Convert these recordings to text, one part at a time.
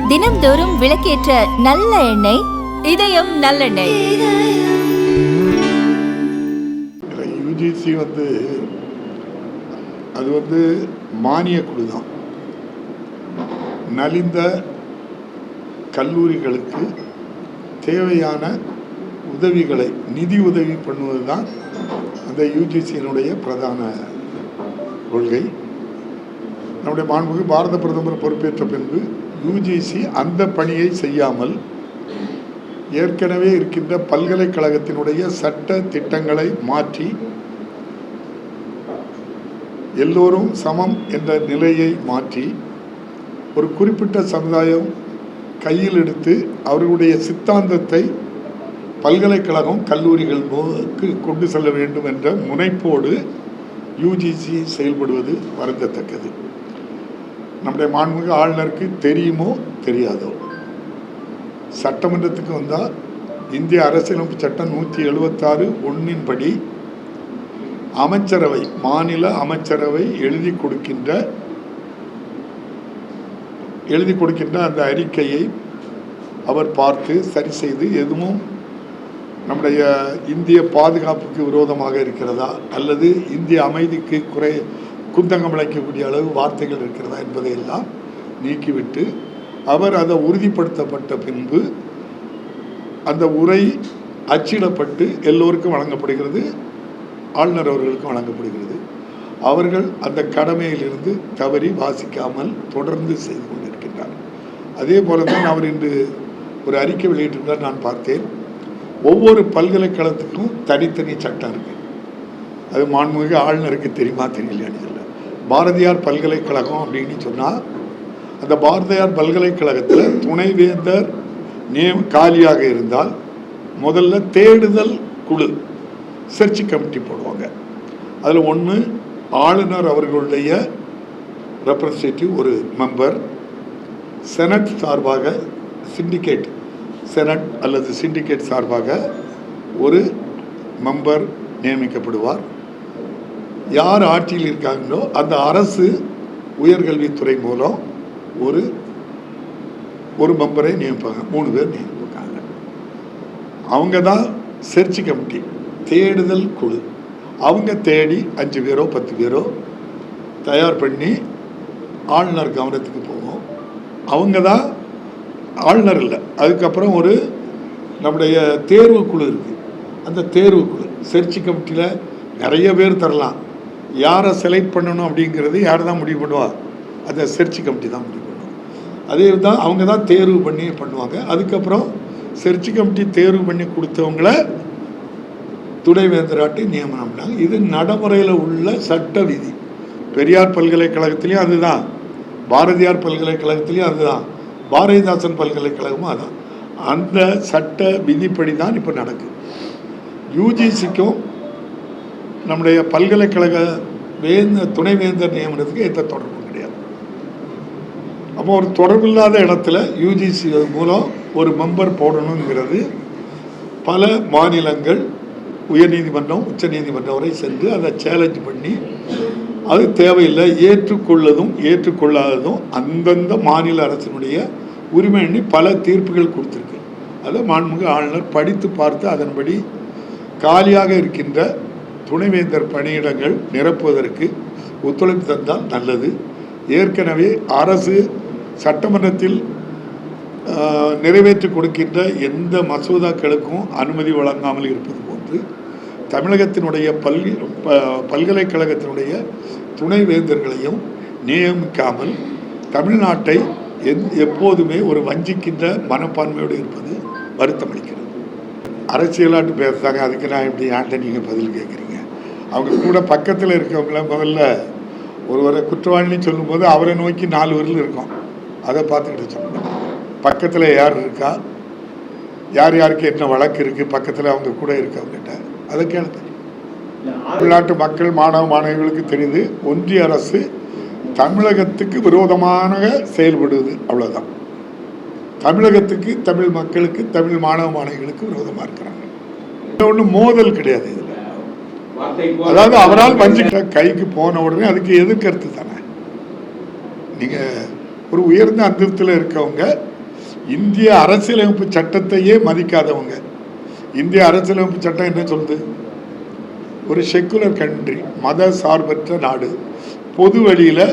தினம்தோறும் விளக்கேற்ற நல்ல எண்ணெய் இதயம் நல்லெண்ணெய். யூஜிசி அது மானிய குழு தான். நலிந்த கல்லூரிகளுக்கு தேவையான உதவிகளை நிதி உதவி பண்ணுவது தான் அந்த யூஜிசியினுடைய பிரதான கொள்கை. நம்முடைய மாண்புமிகு பாரத பிரதமர் பொறுப்பேற்ற பின்பு யூஜிசி அந்த பணியை செய்யாமல் ஏற்கனவே இருக்கின்ற பல்கலைக்கழகத்தினுடைய சட்ட திட்டங்களை மாற்றி எல்லோரும் சமம் என்ற நிலையை மாற்றி ஒரு குறிப்பிட்ட சமுதாயம் கையில் எடுத்து அவர்களுடைய சித்தாந்தத்தை பல்கலைக்கழகம் கல்லூரிகளுக்கு கொண்டு செல்ல வேண்டும் என்ற முனைப்போடு யூஜிசி செயல்படுவது வருந்தத்தக்கது. நம்முடைய மாண்புமிகு ஆளுநருக்கு தெரியுமோ தெரியாதோ, சட்டமன்றத்துக்கு வந்தால் இந்திய அரசியலமைப்பு சட்டம் 176(1) படி அமைச்சரவை, மாநில அமைச்சரவை எழுதி கொடுக்கின்ற அந்த அறிக்கையை அவர் பார்த்து சரி செய்து எதுவும் நம்முடைய இந்திய பாதுகாப்புக்கு விரோதமாக இருக்கிறதா அல்லது இந்திய அமைதிக்கு குந்தகம் விளைக்கக்கூடிய அளவு வார்த்தைகள் இருக்கிறதா என்பதையெல்லாம் நீக்கிவிட்டு அவர் அதை உறுதிப்படுத்தப்பட்ட பின்பு அந்த உரை அச்சிடப்பட்டு எல்லோருக்கும் வழங்கப்படுகிறது, ஆளுநர் அவர்களுக்கும் வழங்கப்படுகிறது. அவர்கள் அந்த கடமையிலிருந்து தவறி வாசிக்காமல் தொடர்ந்து செய்து கொண்டிருக்கின்றார். அதே போல தான் அவர் இன்று ஒரு அறிக்கை வெளியிட்டிருந்தார். நான் பார்த்தேன். ஒவ்வொரு பல்கலைக்கழகத்துக்கும் தனித்தனி சட்டம் இருக்கு. அது மாண்புமிகு ஆளுநருக்கு தெரியுமா தெரியலையான்னு சொல்ல. பாரதியார் பல்கலைக்கழகம் அப்படின்னு சொன்னால் அந்த பாரதியார் பல்கலைக்கழகத்தில் துணைவேந்தர் காலியாக இருந்தால் முதல்ல தேடுதல் குழு சர்ச் கமிட்டி போடுவாங்க. அதில் ஒன்று ஆளுநர் அவர்களுடைய ரெப்ரசன்டேட்டிவ் ஒரு மெம்பர், செனட் சார்பாக சிண்டிகேட், செனட் அல்லது சிண்டிகேட் சார்பாக ஒரு மெம்பர் நியமிக்கப்படுவார். யார் ஆட்சியில் இருக்காங்களோ அந்த அரசு உயர்கல்வித்துறை மூலம் ஒரு மெம்பரை நியமிப்பாங்க. 3 பேர் நியமிப்பாங்க. அவங்க தான் சர்ச் கமிட்டி, தேடுதல் குழு. அவங்க தேடி 5 பேரோ 10 பேரோ தயார் பண்ணி ஆளுநர் கவனத்துக்கு போகும். அவங்க தான் ஆளுநர் இல்லை. அதுக்கப்புறம் ஒரு நம்முடைய தேர்வு குழு இருக்குது. அந்த தேர்வு குழு சர்ச் கமிட்டியில் நிறைய பேர் தரலாம். யாரை செலக்ட் பண்ணணும் அப்படிங்கிறது யார் தான் முடிவு பண்ணுவார்? அந்த சர்ச் கமிட்டி தான் முடிவு பண்ணுவாங்க. அதே தான் அவங்க தான் தேர்வு பண்ணி பண்ணுவாங்க. அதுக்கப்புறம் சர்ச் கமிட்டி தேர்வு பண்ணி கொடுத்தவங்கள துணைவேந்தராட்டி நியமனம் பண்ணாங்க. இது நடைமுறையில் உள்ள சட்ட விதி. பெரியார் பல்கலைக்கழகத்திலையும் அதுதான், பாரதியார் பல்கலைக்கழகத்திலையும் அதுதான், பாரதிதாசன் பல்கலைக்கழகமும் அதான். அந்த சட்ட விதிப்படி தான் இப்போ நடக்குது. யூஜிசிக்கும் நம்முடைய பல்கலைக்கழக துணைவேந்தர் நியமனத்துக்கு எந்த தொடர்பும் கிடையாது. அப்போ ஒரு தொடர்பில்லாத இடத்துல யூஜிசி மூலம் ஒரு மெம்பர் போடணுங்கிறது பல மாநிலங்கள் உயர்நீதிமன்றம் உச்சநீதிமன்றம் வரை சென்று அதை சேலஞ்ச் பண்ணி அது தேவையில்லை, ஏற்றுக்கொள்ளதும் ஏற்றுக்கொள்ளாததும் அந்தந்த மாநில அரசினுடைய உரிமை எண்ணி பல தீர்ப்புகள் கொடுத்துருக்கு. அதை மாண்புமிகு ஆளுநர் படித்து பார்த்து அதன்படி காலியாக இருக்கின்ற துணைவேந்தர் பணியிடங்கள் நிரப்புவதற்கு ஒத்துழைப்பு தந்தால் நல்லது. ஏற்கனவே அரசு சட்டமன்றத்தில் நிறைவேற்றி கொடுக்கின்ற எந்த மசோதாக்களுக்கும் அனுமதி வழங்காமல் இருப்பது போன்று தமிழகத்தினுடைய பல்கலைக்கழகத்தினுடைய துணைவேந்தர்களையும் நியமிக்காமல் தமிழ்நாட்டை எப்போதுமே ஒரு வஞ்சிக்கின்ற மனப்பான்மையோடு இருப்பது வருத்தமளிக்கிறது. அரசியலாட்டு பேசுகிறாங்க, அதுக்கு நான் எப்படி ஆண்ட நீங்கள் பதில் கேட்குறீங்க? அவங்க கூட பக்கத்தில் இருக்கவங்கள முதல்ல ஒருவரை குற்றவாளின்னு சொல்லும்போது அவரை நோக்கி 4 விரல் இருக்கும், அதை பார்த்துக்கிட்டு சொல்லுங்கள். பக்கத்தில் யார் இருக்கா, யார் யாருக்கு என்ன வழக்கு இருக்குது, பக்கத்தில் அவங்க கூட இருக்கவங்ககிட்ட அதை கேள்வி. தமிழ்நாட்டு மக்கள் மாணவ மாணவிகளுக்கு தெரியுது ஒன்றிய அரசு தமிழகத்துக்கு விரோதமாக செயல்படுவது, அவ்வளோதான். தமிழகத்துக்கு, தமிழ் மக்களுக்கு, தமிழ் மாணவ மாணவிகளுக்கு விரோதமாக இருக்கிறாங்க. ஒன்றும் மோதல் கிடையாது இதில். அதாவது அவரால் வஞ்சிக்கிற கைக்கு போன உடனே அதுக்கு எதிர்கருத்து தானே. நீங்கள் ஒரு உயர்ந்த அந்தஸ்தில் இருக்கவங்க, இந்திய அரசியலமைப்பு சட்டத்தையே மதிக்காதவங்க. இந்திய அரசியலமைப்பு சட்டம் என்ன சொல்லுது? ஒரு செக்குலர் கண்ட்ரி, மத சார்பற்ற நாடு, பொது வழியில்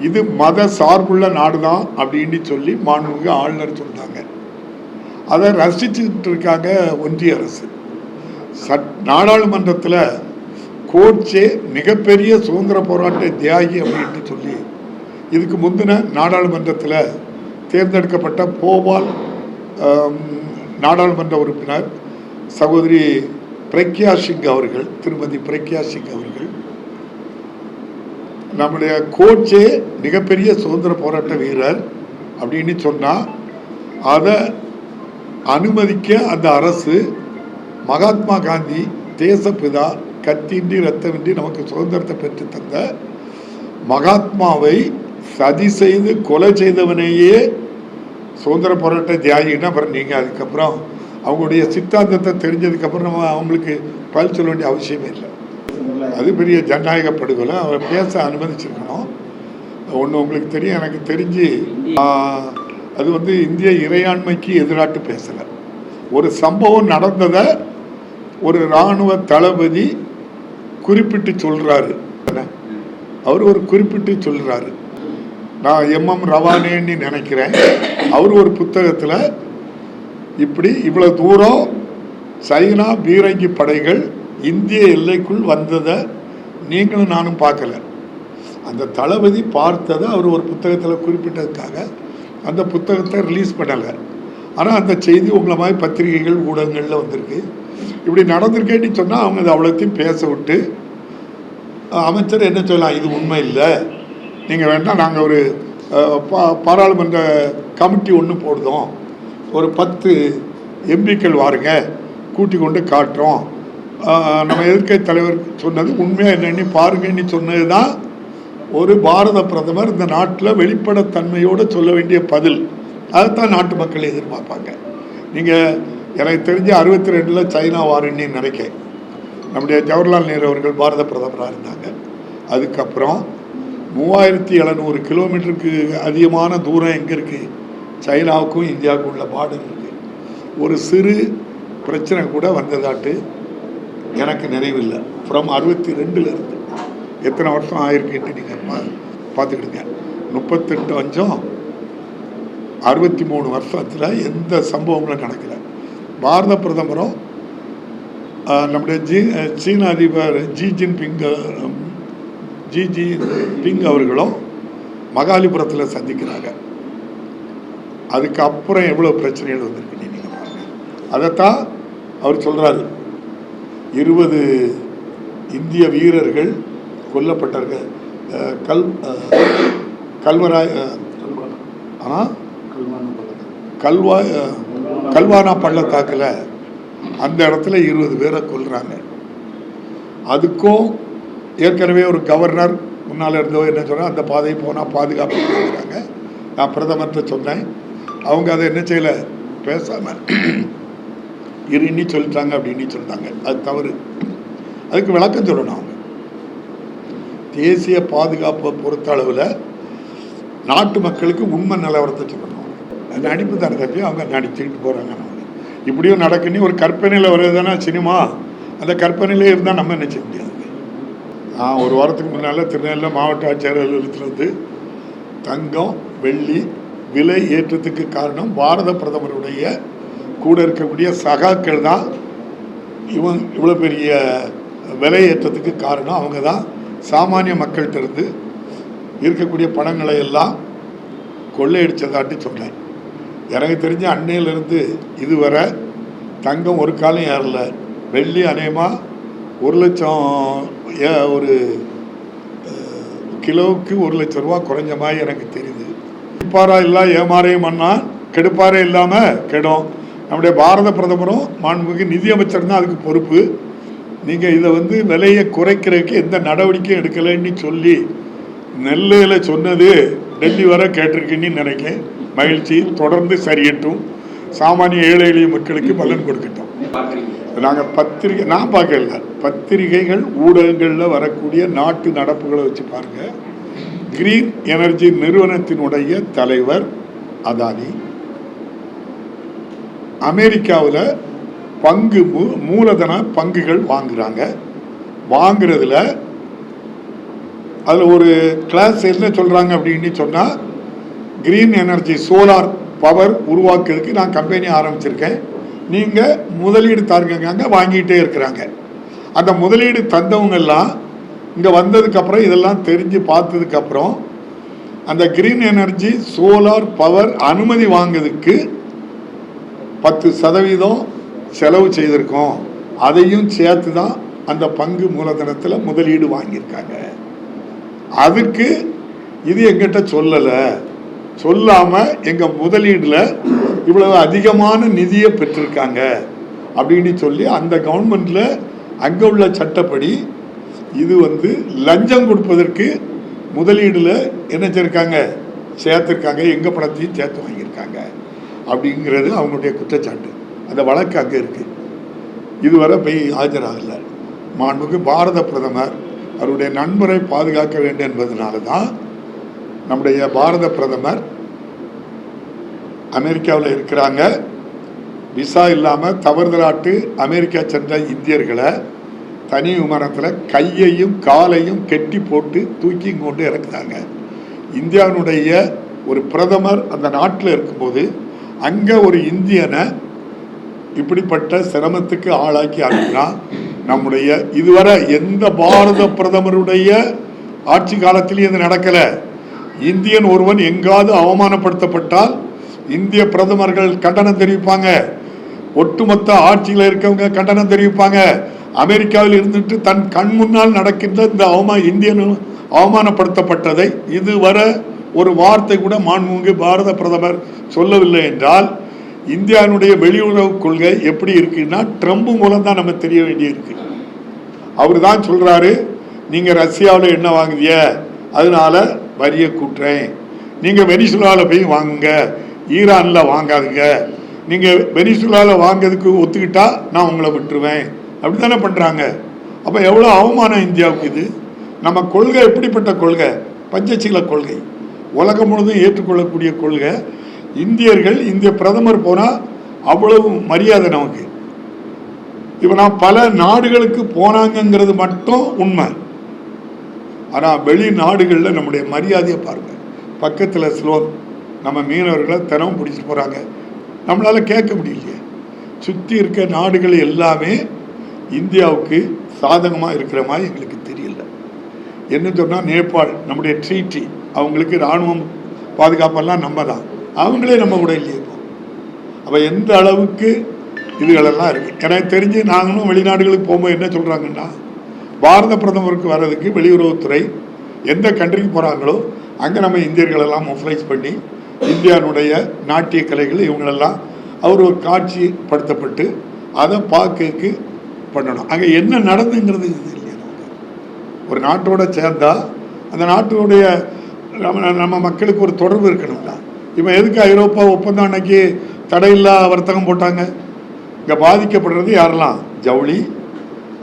இது மத சார்புள்ள நாடு தான் அப்படின்னு சொல்லி மாண்புமிகு ஆளுநர் சொல்கிறாங்க. அதை ரசிச்சுட்டு இருக்காங்க ஒன்றிய அரசு. நாடாளுமன்றத்தில் கோட்சே மிகப்பெரிய சுதந்திர போராட்ட தியாகி அப்படின்ட்டு சொல்லி இதுக்கு முந்தின நாடாளுமன்றத்தில் தேர்ந்தெடுக்கப்பட்ட போபால் நாடாளுமன்ற உறுப்பினர் சகோதரி பிரக்யா சிங் அவர்கள், திருமதி பிரக்யா சிங் அவர்கள், நம்முடைய கோட்சே மிகப்பெரிய சுதந்திர போராட்ட வீரர் அப்படின்னு சொன்னால் அதை அனுமதிக்க அந்த அரசு மகாத்மா காந்தி தேசப்பிதா கத்தின்றி ரத்தமின்றி நமக்கு சுதந்திரத்தை பெற்று தந்த மகாத்மாவை சதி செய்து கொலை செய்தவனையே சுதந்திர போராட்ட தியாகின்னா அப்புறம் நீங்கள் அதுக்கப்புறம் அவங்களுடைய சித்தாந்தத்தை தெரிஞ்சதுக்கப்புறம் நம்ம அவங்களுக்கு பதில் சொல்ல வேண்டிய அவசியமே இல்லை. அது பெரிய ஜனநாயக படுகொலை. அவர் பேச அனுமதிச்சிருக்கணும். ஒன்று உங்களுக்கு தெரியும், எனக்கு தெரிஞ்சு அது வந்து இந்திய இறையாண்மைக்கு எதிராட்டு பேசலை. ஒரு சம்பவம் நடந்ததை ஒரு இராணுவ தளபதி குறிப்பிட்டு சொல்கிறாரு. அவர் ஒரு குறிப்பிட்டு சொல்கிறாரு. நான் MM ரவானேன்னு நினைக்கிறேன். அவர் ஒரு புத்தகத்தில் இப்படி இவ்வளோ தூரம் சைனா பீரங்கி படைகள் இந்திய எல்லைக்குள் வந்ததை நீங்களும் நானும் பார்க்கல. அந்த தளபதி பார்த்ததை அவர் ஒரு புத்தகத்தில் குறிப்பிட்டதுக்காக அந்த புத்தகத்தை ரிலீஸ் பண்ணலை. ஆனால் அந்த செய்தி உங்களை மாதிரி பத்திரிகைகள் ஊடகங்களில் வந்திருக்கு. இப்படி நடந்திருக்கேன்னு சொன்னால் அவங்க அதை அவ்வளோத்தையும் பேச விட்டு அமைச்சர் என்ன சொல்லலாம், இது உண்மை இல்லை, நீங்கள் வேணால் நாங்கள் ஒரு பாராளுமன்ற கமிட்டி ஒன்று போடுதோம், ஒரு 10 எம்பிக்கள் வாருங்க, கூட்டி கொண்டு காட்டுறோம், நம்ம எதிர்க்கட்சி தலைவர் சொன்னது உண்மையாக என்னென்னு பாருங்கன்னு சொன்னது தான் ஒரு பாரத பிரதமர் இந்த நாட்டில் வெளிப்படைத்தன்மையோடு சொல்ல வேண்டிய பதில். அதைத்தான் நாட்டு மக்கள் எதிர்பார்ப்பாங்க. நீங்கள் எனக்கு தெரிஞ்ச 62 சைனா வாருன்னு நினைக்கிறேன். நம்முடைய ஜவஹர்லால் நேரு அவர்கள் பாரத பிரதமராக இருந்தாங்க. அதுக்கப்புறம் 3700 கிலோமீட்டருக்கு அதிகமான தூரம் எங்கே இருக்குது? சைனாவுக்கும் இந்தியாவுக்கும் உள்ள பார்டர் இருக்குது. ஒரு சிறு பிரச்சனை கூட வந்ததாட்டு எனக்கு நினைவில்லை. ஃப்ரம் 62 இருந்து எத்தனை வருஷம் ஆயிருக்குன்ட்டு நீங்கள் பார்த்துக்கிடுங்க. 38 63 வருஷத்தில் எந்த சம்பவங்களும் நடக்கலை. பாரத பிரதமரும் நம்முடைய சீன அதிபர் ஜி ஜின்பிங் அவர்களும் மகாலிபுரத்தில் சந்திக்கிறாங்க. அதுக்கப்புறம் எவ்வளோ பிரச்சனைகள் வந்திருக்கு நீங்கள் பாருங்கள். அதைத்தான் அவர் சொல்கிறாரு. 20 இந்திய வீரர்கள் கொல்லப்பட்டார்கள். கல்வானா பள்ளத்தாக்கில் அந்த இடத்துல 20 பேரை கொல்றாங்க. அதுக்கும் ஏற்கனவே ஒரு கவர்னர் முன்னால் இருந்தவோ என்ன சொன்னால் அந்த பாதையை போனால் பாதுகாப்பு கொடுக்குறாங்க. நான் பிரதமர்கிட்ட சொன்னேன். அவங்க அதை என்ன செய்யலை, பேசாமல் இன்னி சொல்லிட்டாங்க அப்படின்னு சொல்லிட்டாங்க. அது தவறு. அதுக்கு விளக்கம் சொல்லணும். அவங்க தேசிய பாதுகாப்பை பொறுத்த அளவில் நாட்டு மக்களுக்கு உண்மை நிலவரத்தை சொல்லணும். நடிப்பு தரத்தை அவங்க நடிச்சுக்கிட்டு போகிறாங்க. இப்படியும் நடக்குன்னு ஒரு கற்பனையில் வருது தானே சினிமா. அந்த கற்பனையிலே இருந்தால் நம்ம என்ன செய்ய முடியாது. ஒரு வாரத்துக்கு முன்னால் திருநெல்வேலி மாவட்ட ஆட்சியர் அலுவலகத்திலிருந்து தங்கம் வெள்ளி விலை ஏற்றத்துக்கு காரணம் பாரத பிரதமருடைய கூட இருக்கக்கூடிய சகாக்கள் தான். இவ்வளோ பெரிய விலை ஏற்றத்துக்கு காரணம் அவங்க தான். சாமானிய மக்கள்கிட்ட இருந்து இருக்கக்கூடிய பணங்களை எல்லாம் கொள்ளையடிச்சதாட்டி சொன்னேன். எனக்கு தெரிஞ்ச அன்னையிலிருந்து இதுவரை தங்கம் ஒரு காலம் ஏறல. வெள்ளி அநேகமாக 1 லட்சம், ஒரு கிலோவுக்கு 1 லட்சம் ரூபா குறைஞ்ச மாதிரி எனக்கு தெரியுது. கெடுப்பாரா இல்லை ஏமாறையும் மண்ணா, கெடுப்பாரே இல்லாமல் கெடும். நம்முடைய பாரத பிரதமரும் மாண்புமிகு நிதியமைச்சர் தான் அதுக்கு பொறுப்பு. நீங்கள் இதை விலையை குறைக்கிறதுக்கு எந்த நடவடிக்கையும் எடுக்கலைன்னு சொல்லி நெல்லையில் சொன்னது டெல்லி வரை கேட்டிருக்கேன்னு நினைக்கிறேன். மகிழ்ச்சி. தொடர்ந்து சரியட்டும். சாமானிய ஏழை எளிய மக்களுக்கு பலன் கொடுக்கட்டும். நாங்கள் பத்திரிகை, நான் பார்க்கல, பத்திரிகைகள் ஊடகங்களில் வரக்கூடிய நாட்டு நடப்புகளை வச்சு பாருங்கள். கிரீன் எனர்ஜி நிறுவனத்தினுடைய தலைவர் அதானி அமெரிக்காவில் மூலதன பங்குகள் வாங்குறாங்க. வாங்குறதுல அதில் ஒரு கிளாஸ் என்ன சொல்கிறாங்க அப்படின்னு சொன்னால், கிரீன் எனர்ஜி சோலார் பவர் உருவாக்குறதுக்கு நான் கம்பெனி ஆரம்பிச்சிருக்கேன், நீங்கள் முதலீடு தாருங்க வாங்கிட்டே இருக்கிறாங்க. அந்த முதலீடு தந்தவங்கெல்லாம் இங்கே வந்ததுக்கப்புறம் இதெல்லாம் தெரிஞ்சு பார்த்ததுக்கப்புறம் அந்த கிரீன் எனர்ஜி சோலார் பவர் அனுமதி வாங்குறதுக்கு 10% செலவு செய்திருக்கோம். அதையும் சேர்த்து தான் அந்த பங்கு மூலதனத்தில் முதலீடு வாங்கியிருக்காங்க. அதுக்கு இது எங்கிட்ட சொல்லலை, சொல்லாமல் எங்கள் முதலீடில் இவ்வளவு அதிகமான நிதியை பெற்றிருக்காங்க அப்படின்னு சொல்லி அந்த கவர்மெண்ட்டில் அங்கே உள்ள சட்டப்படி இது லஞ்சம் கொடுப்பதற்கு முதலீடில் என்ன செய்யிருக்காங்க, சேர்த்துருக்காங்க, எங்கள் பணத்தையும் சேர்த்து வாங்கியிருக்காங்க அப்படிங்கிறது அவங்களுடைய குற்றச்சாட்டு. அந்த வழக்கு அங்கே இருக்குது. இதுவரை போய் ஆஜராகலை. மாண்புக்கு பாரத பிரதமர் அவருடைய நண்பரை பாதுகாக்க வேண்டும் என்பதனால தான் நம்முடைய பாரத பிரதமர் அமெரிக்காவில் இருக்கிறாங்க. விசா இல்லாமல் தவறுதலாட்டு அமெரிக்கா சென்ற இந்தியர்களை தனி விமானத்தில் கையையும் காலையும் கெட்டி போட்டு தூக்கி கொண்டு இறக்குறாங்க. இந்தியாவினுடைய ஒரு பிரதமர் அந்த நாட்டில் இருக்கும்போது அங்கே ஒரு இந்தியனை இப்படிப்பட்ட சிரமத்துக்கு ஆளாக்கி அனுப்பினா, நம்முடைய இதுவரை எந்த பாரத பிரதமருடைய ஆட்சி காலத்திலையும் இது நடக்கலை. இந்தியன் ஒருவன் எங்காவது அவமானப்படுத்தப்பட்டால் இந்திய பிரதமர்கள் கண்டனம் தெரிவிப்பாங்க, ஒட்டுமொத்த ஆட்சியில் இருக்கவங்க கண்டனம் தெரிவிப்பாங்க. அமெரிக்காவில் இருந்துட்டு தன் கண் முன்னால் நடக்கின்ற இந்த இந்தியன் அவமானப்படுத்தப்பட்டதை இதுவரை ஒரு வார்த்தை கூட மாண்புமிகு பாரத பிரதமர் சொல்லவில்லை என்றால் இந்தியாவுடைய வெளியுறவு கொள்கை எப்படி இருக்குன்னா ட்ரம்ப் மூலம் தான் நம்ம தெரிய வேண்டியிருக்கு. அவர் தான் சொல்றாரு, நீங்க ரஷ்யாவில் என்ன வாங்குதிய அதனால வரியை கூட்டுறேன், நீங்க வெனிசுலாவில் போய் வாங்குங்க, ஈரானில் வாங்காதுங்க, நீங்க வெனிசுலாவில் வாங்கிறதுக்கு ஒத்துக்கிட்டா நான் உங்களை விட்டுருவேன், அப்படி தானே பண்றாங்க. அப்போ எவ்வளோ அவமானம் இந்தியாவுக்கு இது. நம்ம கொள்கை எப்படிப்பட்ட கொள்கை, பஞ்சசீல கொள்கை, உலகம் முழுவதும் ஏற்றுக்கொள்ளக்கூடிய கொள்கை. இந்தியர்கள் இந்திய பிரதமர் போனால் அவ்வளவு மரியாதை நமக்கு. இப்போ நான் பல நாடுகளுக்கு போனாங்கிறது மட்டும் உண்மை. ஆனால் வெளிநாடுகளில் நம்முடைய மரியாதையை பாருங்க. பக்கத்தில் ஸ்லோன் நம்ம மீனவர்களை தினமும் பிடிச்சிட்டு போகிறாங்க, நம்மளால் கேட்க முடியலையே. சுற்றி இருக்க நாடுகள் எல்லாமே இந்தியாவுக்கு சாதகமாக இருக்கிற மாதிரி எங்களுக்கு தெரியல. என்ன சொன்னால் நேபாள் நம்முடைய ட்ரீட்டி, அவங்களுக்கு இராணுவம் பாதுகாப்பெல்லாம் நம்ம தான், அவங்களே நம்ம கூட இல்லையே. அப்போ எந்த அளவுக்கு இதுகளெல்லாம் இருக்குது. எனக்கு தெரிஞ்சு நாங்களும் வெளிநாடுகளுக்கு போகும்போது என்ன சொல்கிறாங்கன்னா, பாரத பிரதமருக்கு வர்றதுக்கு வெளியுறவுத்துறை எந்த கண்ட்ரிக்கு போகிறாங்களோ அங்கே நம்ம இந்தியர்களெல்லாம் மொபிலைஸ் பண்ணி இந்தியாவுடைய நாட்டிய கலைகள் இவங்களெல்லாம் அவர் ஒரு காட்சிப்படுத்தப்பட்டு அதை பார்க்கறதுக்கு பண்ணணும். அங்கே என்ன நடந்துங்கிறது இது இல்லையா. நமக்கு ஒரு நாட்டோட சேர்ந்தால் அந்த நாட்டுடைய நம்ம மக்களுக்கு ஒரு தொடர்பு இருக்கணும்ல. இப்போ எதுக்கு ஐரோப்பா ஒப்பந்தம் அன்னைக்கு தடையில்லா வர்த்தகம் போட்டாங்க? இங்கே பாதிக்கப்படுறது யாரெல்லாம்? ஜவுளி,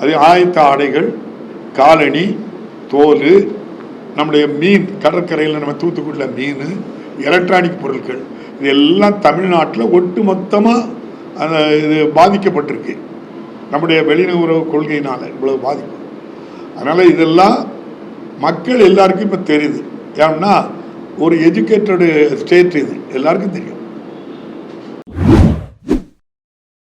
அது ஆயத்த ஆடைகள், காலணி, தோல், நம்முடைய மீன், கடற்கரையில் நம்ம தூத்துக்குடியில் மீன், எலக்ட்ரானிக் பொருட்கள், இது எல்லாம் தமிழ்நாட்டில் ஒட்டு மொத்தமாக அந்த இது பாதிக்கப்பட்டிருக்கு நம்முடைய வெளியுறவு கொள்கையினால் இவ்வளவு பாதிப்பு. அதனால் இதெல்லாம் மக்கள் எல்லாருக்கும் இப்போ தெரியுது. ஏன்னா ஒரு எஜுகேட்டடு ஸ்டேட் இது எல்லாருக்கும் தெரியும்.